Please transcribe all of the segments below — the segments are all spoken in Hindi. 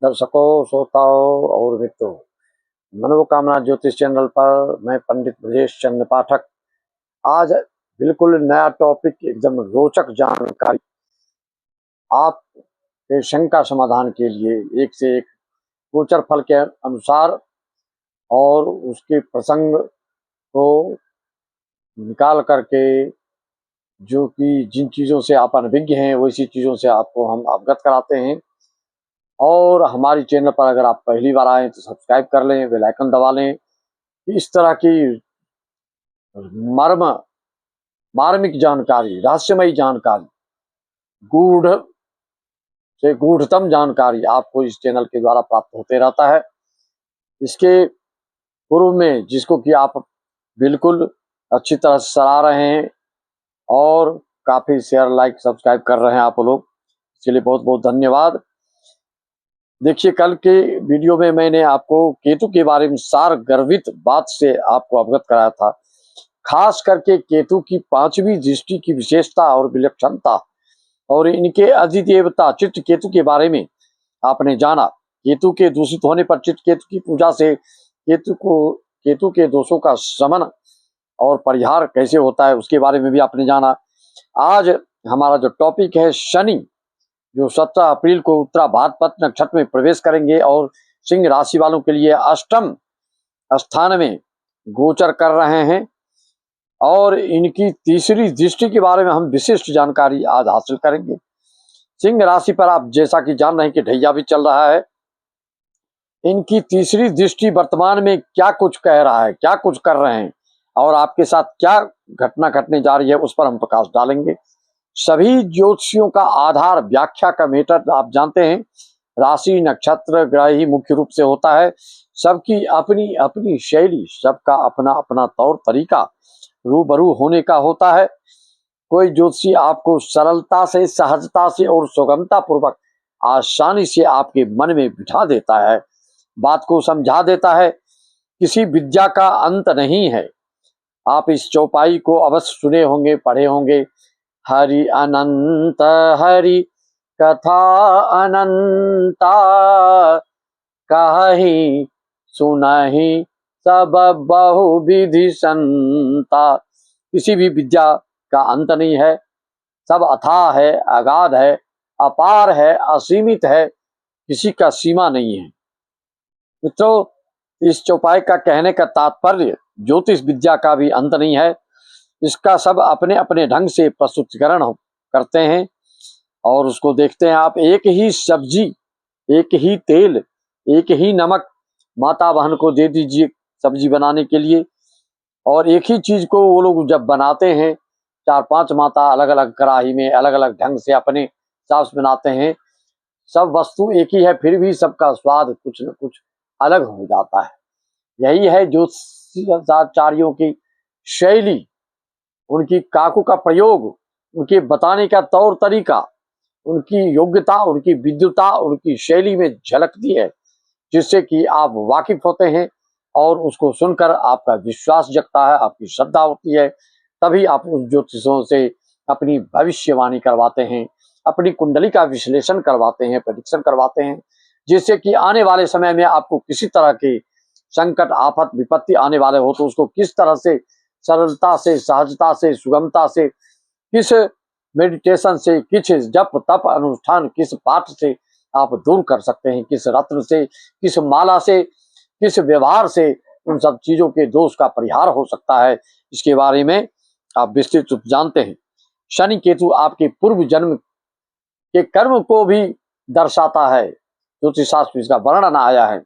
दर्शकों, श्रोताओं और मित्रों, मनोकामना ज्योतिष चैनल पर मैं पंडित ब्रजेश चंद्र पाठक आज बिल्कुल नया टॉपिक, एकदम रोचक जानकारी आपके शंका समाधान के लिए एक से एक गोचर फल के अनुसार और उसके प्रसंग को निकाल करके, जो कि जिन चीज़ों से आप अनभिज्ञ हैं वैसी चीज़ों से आपको हम अवगत कराते हैं। और हमारी चैनल पर अगर आप पहली बार आए तो सब्सक्राइब कर लें, बेल आइकन दबा लें। इस तरह की मार्मिक जानकारी, रहस्यमयी जानकारी, गूढ़ से गूढ़तम जानकारी आपको इस चैनल के द्वारा प्राप्त होते रहता है। इसके पूर्व में जिसको कि आप बिल्कुल अच्छी तरह से सराह रहे हैं और काफ़ी शेयर, लाइक, सब्सक्राइब कर रहे हैं आप लोग, इसके लिए बहुत बहुत धन्यवाद। देखिए, कल के वीडियो में मैंने आपको केतु के बारे में सार गर्भित बात से आपको अवगत कराया था। खास करके केतु की 5वीं दृष्टि की विशेषता और विलक्षणता और इनके अधिदेवता चित्त केतु के बारे में आपने जाना। केतु के दूषित होने पर चित्त केतु की पूजा से केतु के दोषों का शमन और परिहार कैसे होता है उसके बारे में भी आपने जाना। आज हमारा जो टॉपिक है, शनि जो 17 अप्रैल को उत्तरा भाद्रपद नक्षत्र में प्रवेश करेंगे और सिंह राशि वालों के लिए अष्टम स्थान में गोचर कर रहे हैं और इनकी तीसरी दृष्टि के बारे में हम विशिष्ट जानकारी आज हासिल करेंगे। सिंह राशि पर आप जैसा कि जान रहे हैं कि ढैया भी चल रहा है। इनकी तीसरी दृष्टि वर्तमान में क्या कुछ कह रहा है, क्या कुछ कर रहे हैं और आपके साथ क्या घटना घटने जा रही है उस पर हम प्रकाश डालेंगे। सभी ज्योतिषियों का आधार, व्याख्या का मेटर आप जानते हैं, राशि, नक्षत्र, ग्रह ही मुख्य रूप से होता है। सबकी अपनी अपनी शैली, सबका अपना अपना तौर तरीका रूबरू होने का होता है। कोई ज्योतिषी आपको सरलता से, सहजता से और सुगमता पूर्वक आसानी से आपके मन में बिठा देता है, बात को समझा देता है। किसी विद्या का अंत नहीं है। आप इस चौपाई को अवश्य सुने होंगे, पढ़े होंगे। हरि अनंत हरि कथा अनंता, कहि सुनहि सब बहुविधि संता। किसी भी विद्या का अंत नहीं है, सब अथाह है, अगाध है, अपार है, असीमित है, किसी का सीमा नहीं है। मित्रों, इस चौपाई का कहने का तात्पर्य ज्योतिष विद्या का भी अंत नहीं है। इसका सब अपने अपने ढंग से प्रस्तुतिकरण करते हैं और उसको देखते हैं आप। एक ही सब्जी, एक ही तेल, एक ही नमक माता बहन को दे दीजिए सब्जी बनाने के लिए, और एक ही चीज को वो लोग जब बनाते हैं, 4-5 माता अलग अलग कढ़ाई में अलग अलग ढंग से अपने हिसाब से बनाते हैं। सब वस्तु एक ही है, फिर भी सबका स्वाद कुछ न कुछ अलग हो जाता है। यही है ज्योतिषाचार्यों की शैली, उनकी काकू का प्रयोग, उनके बताने का तौर तरीका, उनकी योग्यता, उनकी विद्वता, उनकी शैली में झलकती है, जिससे कि आप वाकिफ होते हैं और उसको सुनकर आपका विश्वास जगता है, आपकी श्रद्धा होती है। तभी आप उस ज्योतिषों से अपनी भविष्यवाणी करवाते हैं, अपनी कुंडली का विश्लेषण करवाते हैं, प्रेडिक्शन करवाते हैं, जिससे कि आने वाले समय में आपको किसी तरह के संकट, आफत, विपत्ति आने वाले हो तो उसको किस तरह से सरलता से, सहजता से, सुगमता से, किस मेडिटेशन से, किस जप तप अनुष्ठान, किस पाठ से आप दूर कर सकते हैं, किस रत्न से, किस माला से, किस व्यवहार से उन सब चीजों के दोष का परिहार हो सकता है, इसके बारे में आप विस्तृत रूप जानते हैं। शनि केतु आपके पूर्व जन्म के कर्म को भी दर्शाता है। ज्योतिष शास्त्र इसका वर्णन आया है।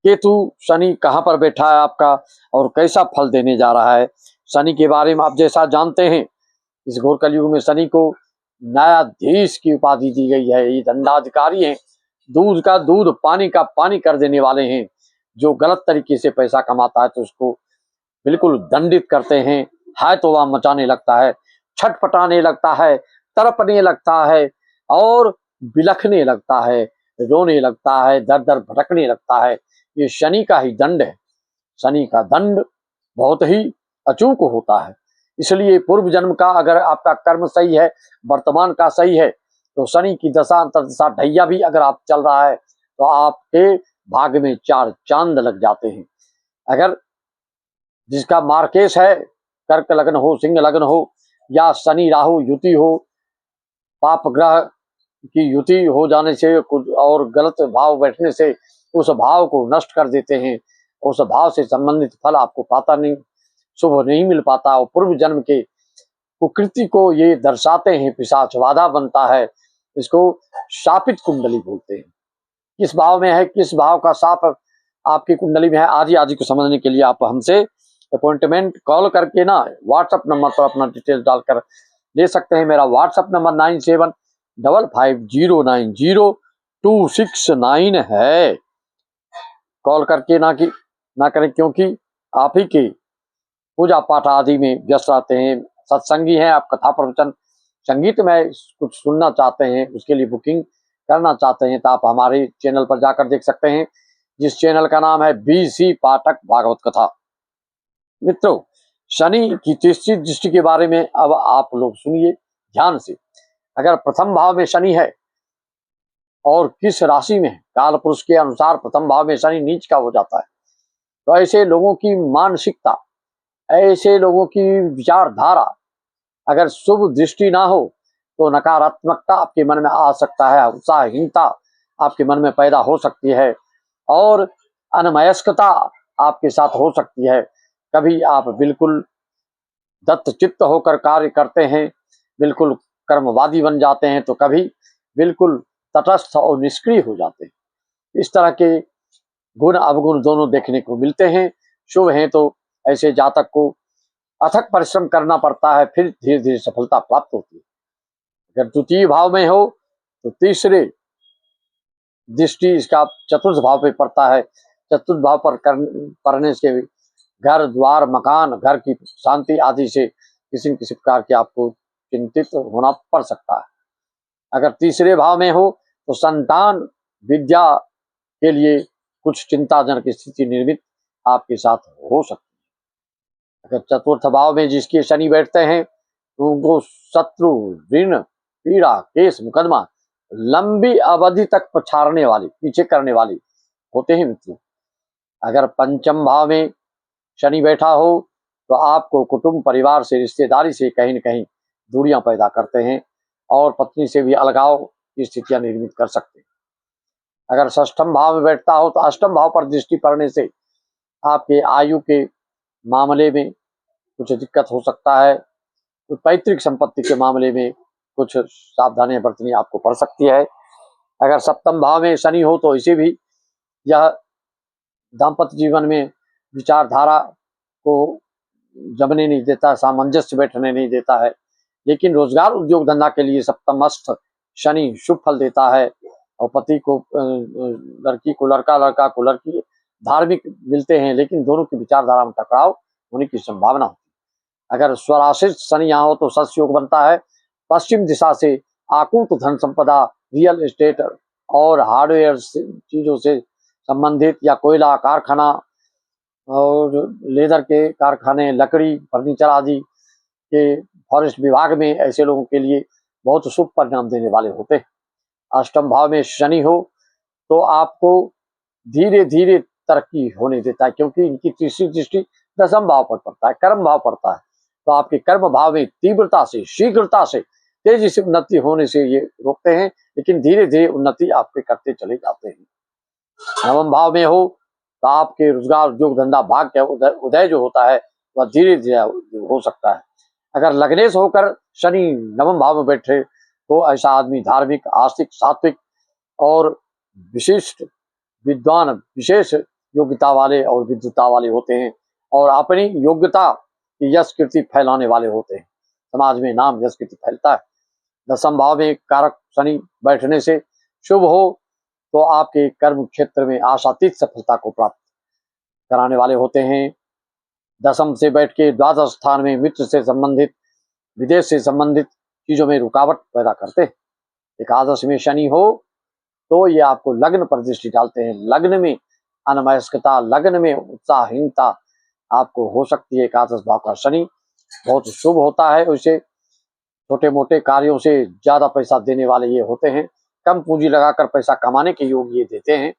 केतु शनि कहाँ पर बैठा है आपका और कैसा फल देने जा रहा है। शनि के बारे में आप जैसा जानते हैं, इस घोर कलयुग में शनि को न्यायाधीश की उपाधि दी गई है। ये दंडाधिकारी हैं, दूध का दूध, पानी का पानी कर देने वाले हैं। जो गलत तरीके से पैसा कमाता है तो उसको बिल्कुल दंडित करते हैं। हाय तौबा मचाने लगता है, छटपटाने लगता है, तड़पने लगता है और बिलखने लगता है, रोने लगता है, दर दर भटकने लगता है। ये शनि का ही दंड है। शनि का दंड बहुत ही अचूक होता है। इसलिए पूर्व जन्म का अगर आपका कर्म सही है, वर्तमान का सही है, तो शनि की दशा अंतर्दशा ढैया भी अगर आप चल रहा है तो आपके भाग्य में 4 चांद लग जाते हैं। अगर जिसका मार्केश है, कर्क लग्न हो, सिंह लग्न हो, या शनि राहु युति हो, पाप ग्रह की युति हो जाने से कुछ और गलत भाव बैठने से उस भाव को नष्ट कर देते हैं। उस भाव से संबंधित फल आपको पाता नहीं, शुभ नहीं मिल पाता, और पूर्व जन्म के कुकृति को ये दर्शाते हैं। पिशाच बाधा बनता है, इसको शापित कुंडली बोलते हैं। किस भाव में है, किस भाव का शाप आपकी कुंडली में है, आदि आदि को समझने के लिए आप हमसे अपॉइंटमेंट कॉल करके ना व्हाट्सएप नंबर पर अपना डिटेल डालकर ले सकते हैं। मेरा व्हाट्सएप नंबर 9755090269 है। कॉल करके ना करें, क्योंकि आप ही के पूजा पाठ आदि में व्यस्त रहते हैं, सत्संगी हैं, आप कथा प्रवचन संगीत में कुछ सुनना चाहते हैं, उसके लिए बुकिंग करना चाहते हैं तो आप हमारे चैनल पर जाकर देख सकते हैं, जिस चैनल का नाम है BC पाठक भागवत कथा। मित्रों, शनि की तीसरी दृष्टि के बारे में अब आप लोग सुनिए ध्यान से। अगर प्रथम भाव में शनि है और किस राशि में, काल पुरुष के अनुसार प्रथम भाव में शनि नीच का हो जाता है, तो ऐसे लोगों की मानसिकता, ऐसे लोगों की विचारधारा अगर शुभ दृष्टि ना हो तो नकारात्मकता आपके मन में आ सकता है, उत्साहहीनता आपके मन में पैदा हो सकती है, और अनमयस्कता आपके साथ हो सकती है। कभी आप बिल्कुल दत्तचित्त होकर कार्य करते हैं, बिल्कुल कर्मवादी बन जाते हैं, तो कभी बिल्कुल तटस्थ और निष्क्रिय हो जाते हैं। इस तरह के गुण अवगुण दोनों देखने को मिलते हैं। शुभ हैं तो ऐसे जातक को अथक परिश्रम करना पड़ता है, फिर धीरे धीरे सफलता प्राप्त होती है। अगर द्वितीय भाव में हो तो तीसरे दृष्टि इसका चतुर्थ भाव पे पड़ता है। चतुर्थ भाव पर पड़ने से घर द्वार मकान, घर की शांति आदि से किसी न किसी प्रकार के आपको चिंतित होना पड़ सकता है। अगर तीसरे भाव में हो तो संतान विद्या के लिए कुछ चिंताजनक स्थिति निर्मित आपके साथ हो सकती है। अगर चतुर्थ भाव में जिसके शनि बैठते हैं तो उनको शत्रु, ऋण, पीड़ा, केस, मुकदमा लंबी अवधि तक पछाड़ने वाले, पीछे करने वाले होते हैं। मित्रों, अगर पंचम भाव में शनि बैठा हो तो आपको कुटुंब, परिवार से, रिश्तेदारी से कहीं न कहीं दूरियां पैदा करते हैं, और पत्नी से भी अलगाव की स्थितियां निर्मित कर सकते हैं। अगर षष्ठम भाव में बैठता हो तो अष्टम भाव पर दृष्टि पड़ने से आपके आयु के मामले में कुछ दिक्कत हो सकता है, तो पैतृक संपत्ति के मामले में कुछ सावधानियां बरतनी आपको पड़ सकती है। अगर सप्तम भाव में शनि हो तो इसे भी यह दाम्पत्य जीवन में विचारधारा को जमने नहीं देता, सामंजस्य बैठने नहीं देता है। लेकिन रोजगार, उद्योग, धंधा के लिए सप्तमस्थ शनि शुभ फल देता है, और पति को लड़की को लड़का, लड़का को लड़की धार्मिक मिलते हैं, लेकिन दोनों की विचारधारा में टकराव होने की संभावना होती है। अगर स्वराशित शनि यहाँ हो तो सस्य योग बनता है। पश्चिम दिशा से आकूत धन संपदा, रियल एस्टेट और हार्डवेयर चीजों से संबंधित, या कोयला कारखाना और लेदर के कारखाने, लकड़ी, फर्नीचर आदि के फॉरेस्ट विभाग में ऐसे लोगों के लिए बहुत शुभ परिणाम देने वाले होते हैं। अष्टम भाव में शनि हो तो आपको धीरे धीरे तरक्की होने देता है, क्योंकि इनकी तीसरी दृष्टि दसम भाव पर पड़ता है, कर्म भाव पड़ता है। तो आपके कर्म भाव में तीव्रता से, शीघ्रता से, तेजी से उन्नति होने से ये रोकते हैं, लेकिन धीरे धीरे उन्नति आपके करते चले जाते हैं। नवम भाव में हो तो आपके रोजगार, उद्योग, धंधा, भाग्य उदय जो होता है वह धीरे धीरे हो सकता है। अगर लग्नेश होकर शनि नवम भाव में बैठे तो ऐसा आदमी धार्मिक, आस्तिक, सात्विक और विशिष्ट विद्वान, विशेष योग्यता वाले और विद्वता वाले होते हैं, और अपनी योग्यता की यश कीर्ति फैलाने वाले होते हैं। समाज में नाम, यश, कीर्ति फैलता है। दसम भाव में कारक शनि बैठने से शुभ हो तो आपके कर्म क्षेत्र में आशातीत सफलता को प्राप्त कराने वाले होते हैं। दसम से बैठ के द्वादश स्थान में मित्र से संबंधित, विदेश से संबंधित चीजों में रुकावट पैदा करते हैं। एकादश में शनि हो तो ये आपको लग्न पर दृष्टि डालते हैं। लग्न में अनमयस्कता, लग्न में उत्साहहीनता आपको हो सकती है। एकादश भाव का शनि बहुत शुभ होता है, उसे छोटे मोटे कार्यों से ज्यादा पैसा देने वाले ये होते हैं, कम पूंजी लगाकर पैसा कमाने के योग ये देते हैं।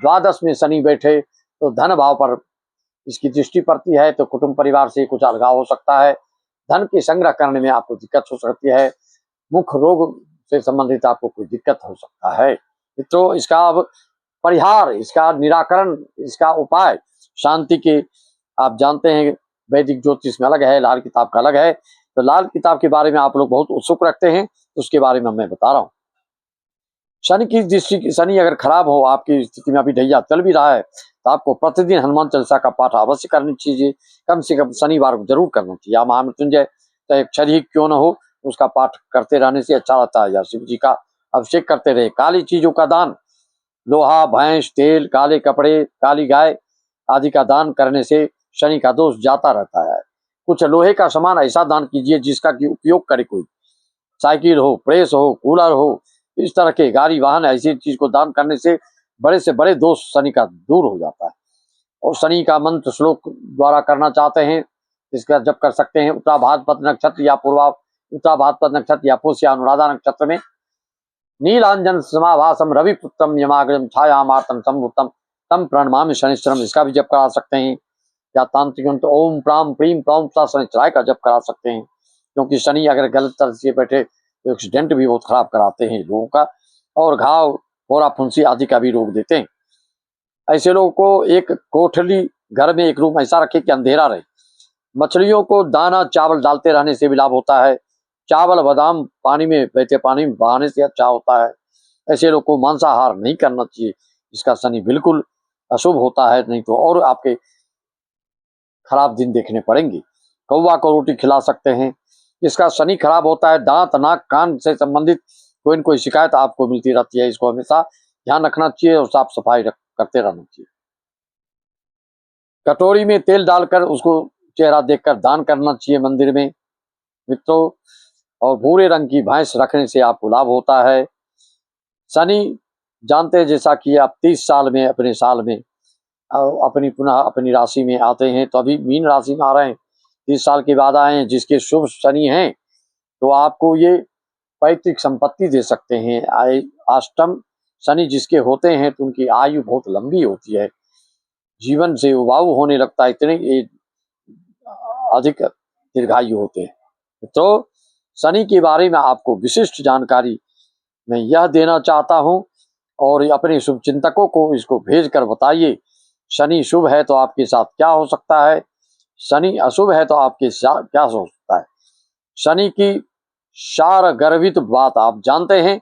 द्वादश में शनि बैठे तो धन भाव पर इसकी दृष्टि पड़ती है, तो कुटुंब परिवार से कुछ अलगाव हो सकता है, धन के संग्रह करने में आपको दिक्कत हो सकती है, मुख्य रोग से संबंधित आपको कोई दिक्कत हो सकता है। तो इसका अब परिहार, इसका निराकरण, इसका उपाय शांति के आप जानते हैं वैदिक ज्योतिष में अलग है, लाल किताब का अलग है। तो लाल किताब के बारे में आप लोग बहुत उत्सुक रखते हैं, तो उसके बारे में मैं बता रहा हूँ। शनि की दृष्टि, शनि अगर खराब हो आपकी स्थिति में, अभी ढैया चल भी रहा है, तो आपको प्रतिदिन हनुमान चालीसा का पाठ अवश्य करनी चाहिए, कम से कम शनिवार को जरूर करना चाहिए। या महामृत्युंजय चाहे अक्षर ही क्यों न हो, उसका पाठ करते रहने से अच्छा रहता है। या शिव जी का अभिषेक करते रहे। काली चीजों का दान, लोहा, भैंस, तेल, काले कपड़े, काली गाय आदि का दान करने से शनि का दोष जाता रहता है। कुछ लोहे का सामान ऐसा दान कीजिए जिसका कि उपयोग करे कोई, साइकिल हो, प्रेस हो, कूलर हो, इस तरह के गाड़ी वाहन, ऐसी चीज को दान करने से बड़े से बड़े दोष शनि का दूर हो जाता है। और शनि का मंत्र श्लोक द्वारा करना चाहते हैं, इसका जब कर सकते हैं उत्तरा भाद्रपद नक्षत्र या उत्तरा भाद्रपद नक्षत्र या पुष्य या अनुराधा नक्षत्र में नीलांजन समाभासम रवि पुत्रम यमाग्रम छायामार्तम संभुतम तम प्रणमामि शनिश्चरम, इसका भी जप करा सकते हैं। या तांत्रिक मंत्र ओम प्राम प्रीम प्रौम सा शनिश्चराय का जप करा सकते हैं, क्योंकि शनि अगर गलत तरह से बैठे तो एक्सीडेंट भी बहुत खराब कराते हैं लोगों का, और घाव, फोड़ा, फुंसी आदि का भी रोग देते हैं। ऐसे लोगों को एक कोठली घर में एक रूम ऐसा रखे कि अंधेरा रहे। मछलियों को दाना चावल डालते रहने से भी लाभ होता है। चावल बादाम पानी में बहते पानी में बहाने से अच्छा होता है। ऐसे लोग को मांसाहार नहीं करना चाहिए, इसका शनि बिल्कुल अशुभ होता है, नहीं तो और आपके खराब दिन देखने पड़ेंगे। कौवा को रोटी खिला सकते हैं, इसका शनि खराब होता है। दांत, नाक, कान से संबंधित कोई न कोई शिकायत आपको मिलती रहती है, इसको हमेशा ध्यान रखना चाहिए और साफ सफाई करते रहना चाहिए। कटोरी में तेल डालकर उसको चेहरा देखकर दान करना चाहिए मंदिर में मित्रों। और भूरे रंग की भैंस रखने से आपको लाभ होता है। शनि जानते हैं जैसा कि आप 30 साल में अपने साल में अपनी पुनः अपनी राशि में आते हैं, तो अभी मीन राशि में आ रहे हैं, 30 साल के बाद आए हैं, जिसके शुभ शनि हैं तो आपको ये पैतृक संपत्ति दे सकते हैं। अष्टम शनि जिसके होते हैं तो उनकी आयु बहुत लंबी होती है, जीवन से उबाऊ होने लगता है, इतने अधिक दीर्घायु होते हैं। तो शनि के बारे में आपको विशिष्ट जानकारी मैं यह देना चाहता हूं, और अपने शुभ चिंतकों को इसको भेजकर बताइए शनि शुभ है तो आपके साथ क्या हो सकता है, शनि अशुभ है तो आपके साथ क्या हो सकता है। शनि की सार गर्भित बात आप जानते हैं,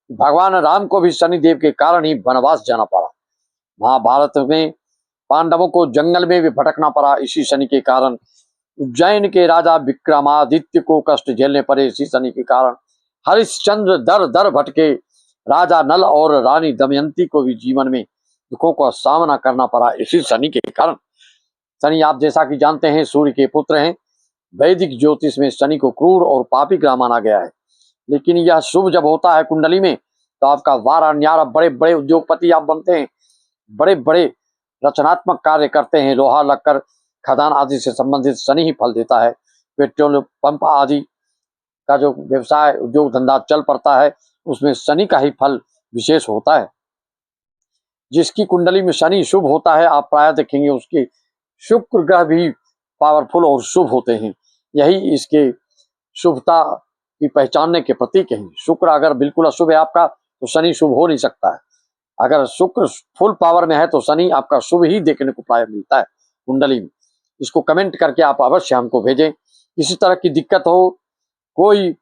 भगवान राम को भी शनि देव के कारण ही वनवास जाना पड़ा। महाभारत में पांडवों को जंगल में भी भटकना पड़ा इसी शनि के कारण। उज्जैन के राजा विक्रमादित्य को कष्ट झेलने पड़े इसी शनि के कारण। हरिश्चंद्र दर दर भटके, राजा नल और रानी दमयंती को भी जीवन में दुखों का सामना करना पड़ा इसी शनि के कारण। शनि आप जैसा कि जानते हैं सूर्य के पुत्र हैं। वैदिक ज्योतिष में शनि को क्रूर और पापी ग्रह माना गया है, लेकिन यह शुभ जब होता है कुंडली में तो आपका वारा न्यारा, बड़े बड़े उद्योगपति आप बनते हैं, बड़े बड़े रचनात्मक कार्य करते हैं। लोहा लक्कर खदान आदि से संबंधित शनि ही फल देता है। पेट्रोल पंप आदि का जो व्यवसाय उद्योग धंधा चल पड़ता है उसमें शनि का ही फल विशेष होता है। जिसकी कुंडली में शनि शुभ होता है आप प्राय देखेंगे उसके शुक्र ग्रह भी पावरफुल और शुभ होते हैं। यही इसके शुभता की पहचानने के प्रतीक हैं। शुक्र अगर बिल्कुल अशुभ है आपका तो शनि शुभ हो नहीं सकता है। अगर शुक्र फुल पावर में है तो शनि आपका शुभ ही देखने को प्राय मिलता है कुंडली में। इसको कमेंट करके आप अवश्य हमको भेजें। किसी तरह की दिक्कत हो, कोई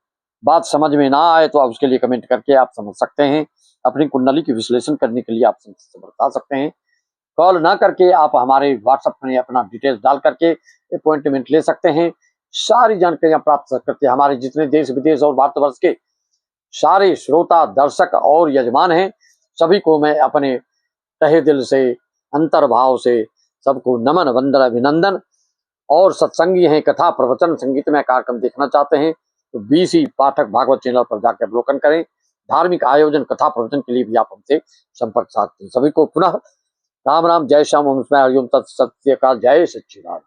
बात समझ में ना आए तो आप उसके लिए कमेंट करके आप समझ सकते हैं। अपनी कुंडली की विश्लेषण करने के लिए आप से बता सकते हैं। कॉल ना करके आप हमारे व्हाट्सएप में अपना डिटेल्स डाल करके अपॉइंटमेंट ले सकते हैं। सारी जानकारियां प्राप्त करके हमारे जितने देश विदेश और भारतवर्ष के सारे श्रोता, दर्शक और यजमान हैं, सभी को मैं अपने तहे दिल से, अंतर्भाव से सबको नमन, वंदन, अभिनंदन। और सत्संगी हैं, कथा प्रवचन संगीतमय कार्यक्रम देखना चाहते हैं तो बीसी पाठक भागवत चैनल पर जाकर अवलोकन करें। धार्मिक आयोजन, कथा प्रवचन के लिए भी आप हमसे संपर्क साधते हैं। सभी को पुनः राम राम, जय श्याम, ओम हरिओम, तत् सत श्री अकाल, जय सच्चिदानंद।